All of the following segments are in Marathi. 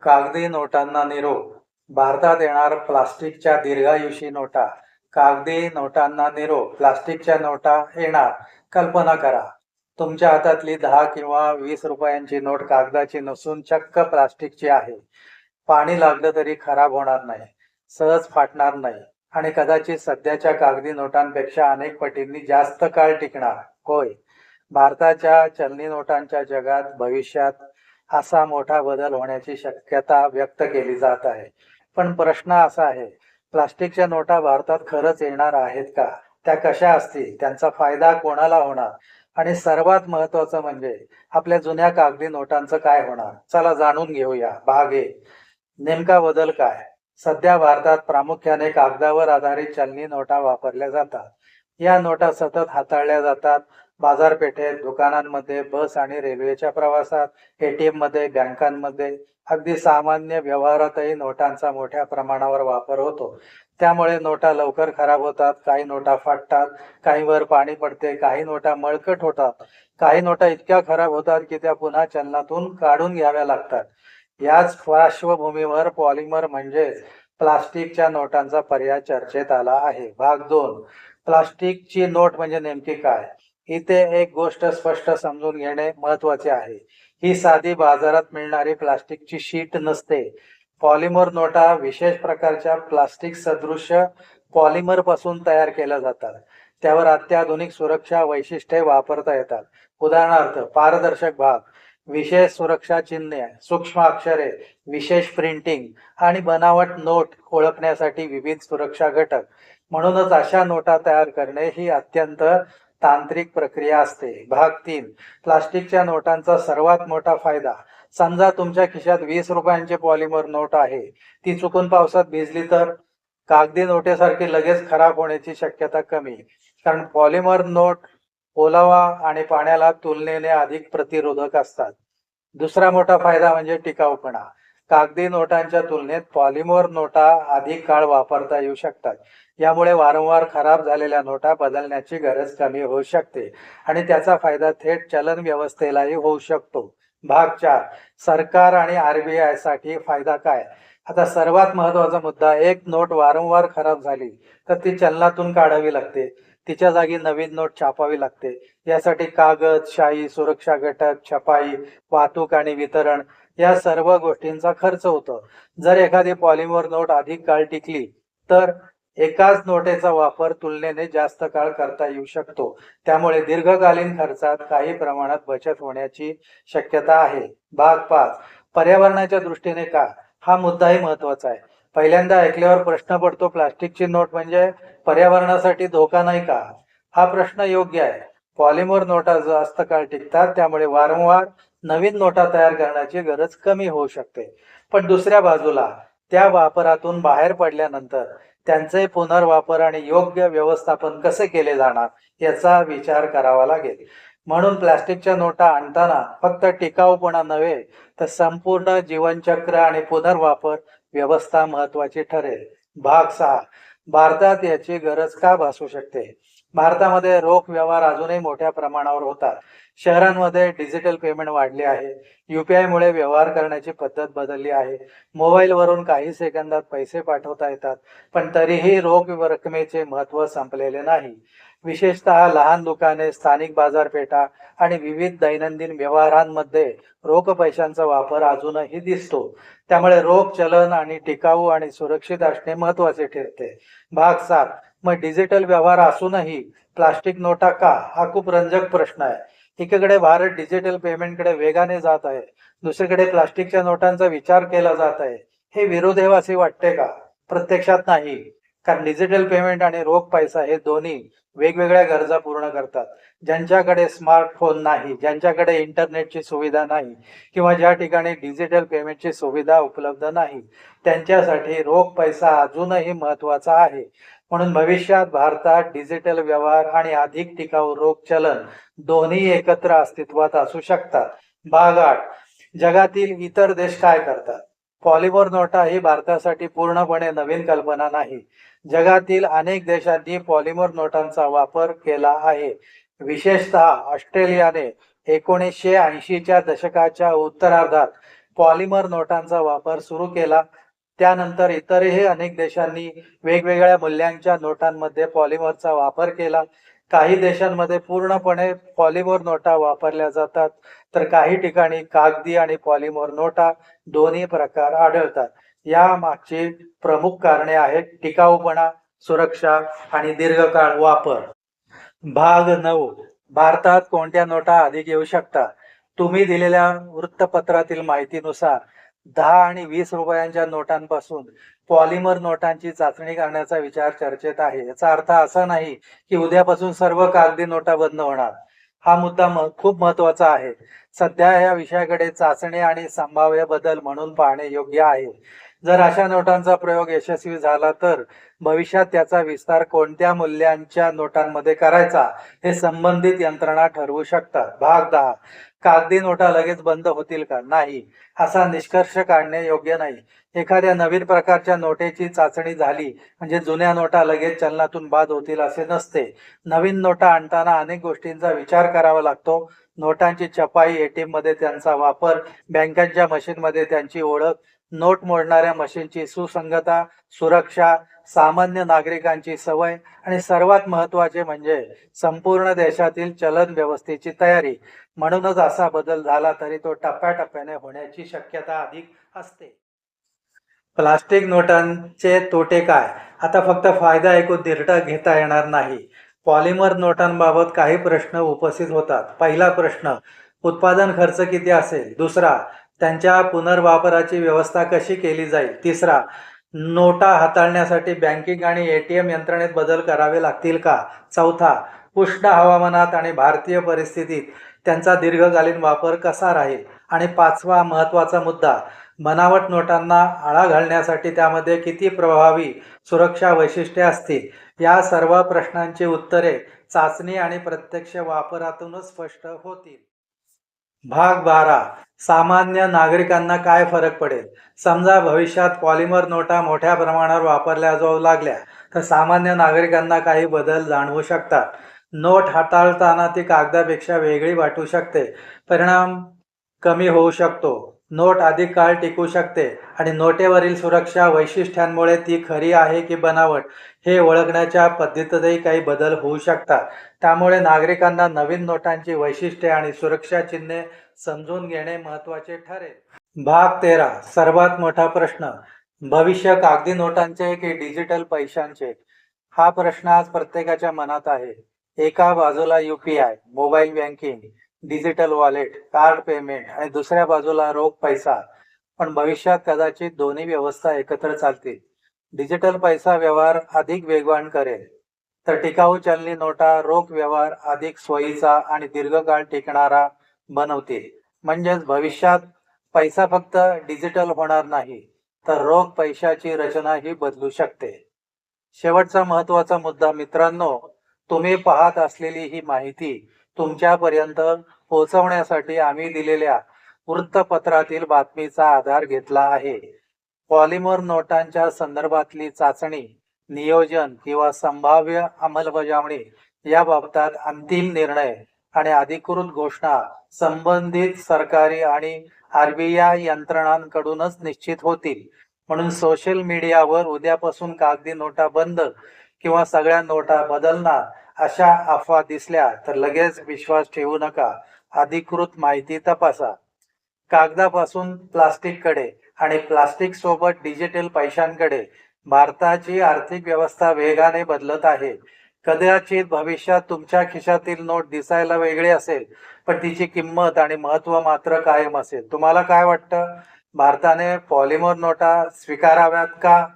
कागदी नोटांना निरोप. भारतात येणार प्लास्टिकच्या दीर्घायुषी नोटा. कागदी नोटांना निरोप. प्लास्टिकच्या नोटा येणार. कल्पना करा, तुमच्या हातातली 10 किंवा 20 रुपयांची नोट कागदाची नसून चक्क प्लास्टिकची आहे. पाणी लागलं तरी खराब होणार नाही, सहज फाटणार नाही आणि कदाचित सध्याच्या कागदी नोटांपेक्षा अनेक पटींनी जास्त काळ टिकणार. होय, भारताच्या चलनी नोटांच्या जगात भविष्यात असा मोठा बदल होण्याची शक्यता व्यक्त केली जात आहे. पण प्रश्न असा आहे, प्लास्टिकच्या नोटा भारतात खरंच येणार आहेत का? त्या कशा असतील? त्यांचा फायदा कोणाला होणार? आणि सर्वात महत्त्वाचं म्हणजे आपल्या जुन्या कागदी नोटांचं काय होणार? चला जाणून घेऊया. भाग 1. नेमका बदल काय? सध्या भारतात प्रामुख्याने कागदावर आधारित चलनी नोटा वापरल्या जातात. या नोटा सतत हाताळल्या जातात. बाजारपेठेत, दुकानांमध्ये, बस आणि रेल्वेच्या प्रवासात, एटीएम मध्ये, बँकांमध्ये, अगदी सामान्य व्यवहारातही नोटांचा मोठ्या प्रमाणावर वापर होतो. त्यामुळे नोटा लवकर खराब होतात, काही नोटा फाटतात, काहींवर पाणी पडते, काही नोटा मळकट होतात, काही नोटा इतक्या खराब होतात की त्या पुन्हा चलनातून काढून घ्याव्या लागतात. याच पार्श्वभूमीवर पॉलिमर म्हणजेच प्लास्टिकच्या नोटांचा पर्याय चर्चेत आला आहे. भाग 2. प्लास्टिकची नोट म्हणजे नेमकी काय? इथे एक गोष्ट स्पष्ट समजून घेणे महत्वाचे आहे. ही साधी बाजारात मिळणारी प्लास्टिकची शीट नसते. पॉलिमर नोटा विशेष प्रकारच्या प्लास्टिक सदृश्य पॉलिमर पासून तयार केल्या जातात. त्यावर अत्याधुनिक सुरक्षा वैशिष्ट्ये वापरता येतात. उदाहरणार्थ, पारदर्शक भाग, विशेष सुरक्षा चिन्हे, सूक्ष्म अक्षरे, विशेष प्रिंटिंग आणि बनावट नोट ओळखण्यासाठी विविध सुरक्षा घटक. म्हणूनच अशा नोटा तयार करणे ही अत्यंत तांत्रिक प्रक्रिया असते. भाग 3. प्लास्टिकच्या नोटांचा सर्वात मोठा फायदा. समजा तुमच्या खिशात 20 रुपयांची पॉलिमर नोट आहे. ती चुकून पावसात भिजली तर? कागदी नोटेसारखी लगेच खराब होण्याची शक्यता कमी, कारण पॉलिमर नोट ओलावा आणि पाण्याला तुलनेने अधिक प्रतिरोधक असतात. दुसरा मोठा फायदा म्हणजे टिकाऊपणा. कागदी नोटांच्या तुलनेत पॉलिमर नोटा अधिक काळ वापरता येऊ शकतात. यामुळे वारंवार खराब झालेल्या नोटा बदलण्याची गरज कमी होऊ शकते आणि त्याचा फायदा थेट चलन व्यवस्थेलाही होऊ शकतो. भाग 4. सरकार आणि आरबीआय साठी फायदा काय? आता सर्वात महत्वाचा मुद्दा, एक नोट वारंवार खराब झाली तर ती चलनातून काढावी लागते. तिच्या जागी नवीन नोट छापावी लागते. यासाठी कागद, शाई, सुरक्षा घटक, छपाई, वाहतूक आणि वितरण या सर्व गोष्टींचा खर्च होतो. जर एखादी पॉलिमर नोट अधिक काळ टिकली तर एकाच नोटेचा वापर तुलनेने जास्त काळ करता येऊ शकतो. त्यामुळे दीर्घकालीन खर्चात काही प्रमाणात बचत होण्याची शक्यता आहे. भाग 5. पर्यावरणाच्या दृष्टीने का? हा मुद्दाही महत्वाचा आहे. पहिल्यांदा ऐकल्यावर प्रश्न पडतो, प्लास्टिकची नोट म्हणजे पर्यावरणासाठी धोका नाही का? हा प्रश्न योग्य आहे. पॉलिमर नोटा जास्त काळ टिकतात, त्यामुळे वारंवार नवीन नोटा तयार करण्याची गरज कमी होऊ शकते. पण दुसऱ्या बाजूला त्या वापरातून बाहेर पडल्यानंतर त्यांचे पुनर्वापर आणि योग्य व्यवस्थापन कसे केले जाणार याचा विचार करावा लागेल. म्हणून प्लास्टिकच्या नोटा आणताना फक्त टिकाऊपणा नव्हे तर संपूर्ण जीवनचक्र आणि पुनर्वापर व्यवस्था महत्वाची ठरेल. भाग 6. भारतात याची गरज का भासू शकते? भारतामध्ये रोख व्यवहार अजूनही मोठ्या प्रमाणावर होतात. शहरांमध्ये डिजिटल पेमेंट वाढले आहे. UPI मुळे व्यवहार करण्याची पद्धत बदलली आहे. मोबाईलवरून काही सेकंदात पैसे पाठवता येतात. पण तरीही रोख रकमेचे महत्त्व संपलेले नाही. विशेषतः लहान दुकाने, स्थानिक बाजारपेठा आणि विविध दैनंदिन व्यवहारांमध्ये रोख पैशांचा वापर अजूनही दिसतो. त्यामुळे रोख चलन आणि टिकाऊ आणि सुरक्षित असणे महत्त्वाचे ठरते. भाग 7. मग डिजिटल व्यवहार असूनही प्लास्टिक नोटा का? हा खूप रंजक प्रश्न आहे. एकीकडे भारत डिजिटल पेमेंटकडे वेगाने जात आहे, दुसरीकडे प्लास्टिकच्या नोटांचा विचार केला जात आहे. हे विरोधाभासी वाटते का? प्रत्यक्षात नाही, कारण डिजिटल पेमेंट आणि रोख पैसा हे दोन्ही वेगवेगळ्या गरजा पूर्ण करतात. ज्यांच्याकडे स्मार्टफोन नाही, ज्यांच्याकडे इंटरनेटची सुविधा नाही किंवा ज्या ठिकाणी डिजिटल पेमेंटची सुविधा उपलब्ध नाही, त्यांच्यासाठी रोख पैसा अजूनही महत्वाचा आहे. म्हणून भविष्यात भारतात डिजिटल व्यवहार आणि अधिक टिकाऊ रोख चलन दोन्ही एकत्र अस्तित्वात असू शकतात. भाग 8. जगातील इतर देश काय करतात? पॉलिमर नोटा ही भारतासाठी पूर्णपणे नवीन कल्पना नाही. जगातील अनेक देशांनी पॉलिमर नोटांचा वापर केला आहे. विशेषतः ऑस्ट्रेलियाने 1980च्या दशकाच्या उत्तरार्धात पॉलिमर नोटांचा वापर सुरू केला. त्यानंतर इतरही अनेक देशांनी वेगवेगळ्या मूल्यांच्या नोटांमध्ये पॉलिमरचा वापर केला. काही देशांमध्ये पूर्णपणे पॉलिमर नोटा वापरल्या जातात, तर काही ठिकाणी कागदी आणि पॉलिमर नोटा दोन्ही प्रकार आढळतात. या मागची प्रमुख कारणे आहेत टिकाऊपणा, सुरक्षा आणि दीर्घकाळ वापर. भाग 9. भारतात कोणत्या नोटा अधिक येऊ शकतात? तुम्ही दिलेल्या वृत्तपत्रातील माहितीनुसार 10 आणि 20 रुपयांच्या नोटांपासून पॉलिमर नोटांची चाचणी करण्याचा विचार चर्चेत आहे. याचा अर्थ असा नाही की उद्यापासून सर्व कागदी नोटा बंद होणार. हा मुद्दा खूप महत्वाचा आहे. सध्या या विषयाकडे चाचणी आणि संभाव्य बदल म्हणून पाहणे योग्य आहे. जर अशा नोटांचा प्रयोग यशस्वी झाला तर भविष्यात त्याचा विस्तार कोणत्या मूल्यांच्या नोटांमध्ये करायचा हे संबंधित यंत्रणा ठरवू शकतात. भाग 10. कागदी नोटा लगेच बंद होतील का? नाही, असा निष्कर्ष काढणे योग्य नाही. एखाद्या नवीन प्रकारच्या नोटेची चाचणी झाली म्हणजे जुन्या नोटा लगेच चलनातून बाद होतील असे नसते. नवीन नोटा आणताना अनेक गोष्टींचा विचार करावा लागतो. नोटांची छपाई, एटीएम मध्ये त्यांचा वापर, बँकांच्या मशीनमध्ये त्यांची ओळख, नोट मोडणाऱ्या मशीनची सुसंगता, सुरक्षा, सामान्य नागरिकांची सवय आणि सर्वात महत्त्वाचे म्हणजे संपूर्ण देशातील चलन व्यवस्थेची तयारी. म्हणूनच असा बदल झाला तरी तो टप्प्याटप्प्याने होण्याची शक्यता अधिक असते. प्लास्टिक नोटांचे तोटे काय? आता फक्त फायदा ऐकून निर्णय घेता येणार नाही. पॉलिमर नोटांबाबत काही प्रश्न उपस्थित होतात. पहिला प्रश्न, उत्पादन खर्च किती असेल? दुसरा, त्यांच्या पुनर्वापराची व्यवस्था कशी केली जाईल? तिसरा, नोटा हाताळण्यासाठी बँकिंग आणि एटीएम यंत्रणेत बदल करावे लागतील का? चौथा, उष्ण हवामानात आणि भारतीय परिस्थितीत त्यांचा दीर्घकालीन वापर कसा राहील? आणि पाचवा महत्त्वाचा मुद्दा, बनावट नोटांना आळा घालण्यासाठी त्यामध्ये किती प्रभावी सुरक्षा वैशिष्ट्ये असतील? या सर्व प्रश्नांची उत्तरे चाचणी आणि प्रत्यक्ष वापरातूनच स्पष्ट होतील. भाग 12. सामान्य नागरिकांना काय फरक पडेल? समजा भविष्यात पॉलिमर नोटा मोठ्या प्रमाणावर वापरल्या जाऊ लागल्या तर सामान्य नागरिकांना काही बदल जाणवू शकतात. नोट हाताळताना ती कागदापेक्षा वेगळी वाटू शकते. परिणाम कमी होऊ शकतो. नोट अधिक काळ टिकू शकते आणि नोटेवरील सुरक्षा वैशिष्ट्यांमुळे ती खरी आहे की बनावट हे ओळखण्याच्या पद्धतीतही काही बदल होऊ शकतात. त्यामुळे नागरिकांना नवीन नोटांची वैशिष्ट्ये आणि सुरक्षा चिन्हे समजून घेणे महत्त्वाचे ठरेल. भाग 13. सर्वात मोठा प्रश्न, भविष्य कागदी नोटांचे की डिजिटल पैशांचे? हा प्रश्न आज प्रत्येकाच्या मनात आहे. एका बाजूला UPI, mobile banking, digital wallet, card payment आणि दुसऱ्या बाजूला रोख पैसा. पण भविष्यात कदाचित दोन्ही व्यवस्था एकत्र चालतील. डिजिटल पैसा व्यवहार अधिक वेगवान करेल, तर टिकाऊ चलनी नोटा रोख व्यवहार अधिक सोयीचा आणि दीर्घकाळ टिकणारा बनवतील. म्हणजेच भविष्यात पैसा फक्त डिजिटल होणार नाही, तर रोख पैशाची रचनाही बदलू शकते. शेवटचा महत्त्वाचा मुद्दा मित्रांनो, तुम्ही पाहत असलेली ही माहिती तुमच्यापर्यंत पोहोचवण्यासाठी आम्ही दिलेल्या वृत्तपत्रातील बातमीचा आधार घेतला आहे. पॉलिमर नोटांच्या संदर्भातली चाचणी, नियोजन किंवा संभाव्य अंमलबजावणी याबाबत अंतिम निर्णय आणि अधिकृत घोषणा संबंधित सरकारी आणि RBI यंत्रणांकडूनच निश्चित होतील. म्हणून सोशल मीडियावर उद्यापासून कागदी नोटा बंद किंवा सगळ्या नोटा बदलणार अशा अफवा दिसल्या तर लगेच विश्वास ठेवू नका. अधिकृत माहिती तपासा. कागदापासून प्लास्टिककडे आणि प्लास्टिक सोबत डिजिटल पैशांकडे भारताची आर्थिक व्यवस्था वेगाने बदलत आहे. कदाचित भविष्यात तुमच्या खिशातील नोट दिसायला वेगळी असेल, पण तिची किंमत आणि महत्त्व मात्र कायम असेल. तुम्हाला काय वाटतं? भारताने पॉलिमर नोटा स्वीकाराव्यात का,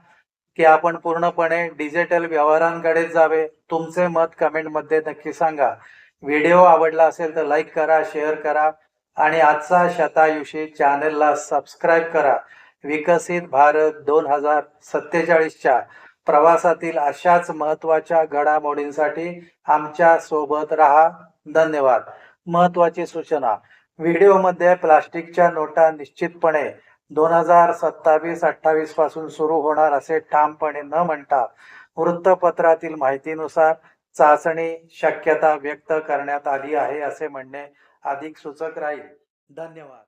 की आपण पूर्णपणे डिजिटल व्यवहारांकडे जावे? तुमचे मत कमेंटमध्ये नक्की सांगा. व्हिडिओ आवडला असेल तर लाईक करा, शेअर करा आणि आजचा शतायुषी चॅनलला सबस्क्राईब करा. विकसित भारत 2047च्या प्रवासातील अशाच महत्त्वाच्या घडामोडींसाठी आमच्या सोबत राहा. धन्यवाद. महत्त्वाची सूचना, व्हिडिओमध्ये प्लास्टिकच्या नोटा निश्चितपणे 2027-28 पासून सुरू होणार असे ठामपणे न म्हणता वृत्तपत्रातील माहितीनुसार चाचणी शक्यता व्यक्त करण्यात आली आहे असे म्हणणे अधिक सूचक राहील. धन्यवाद.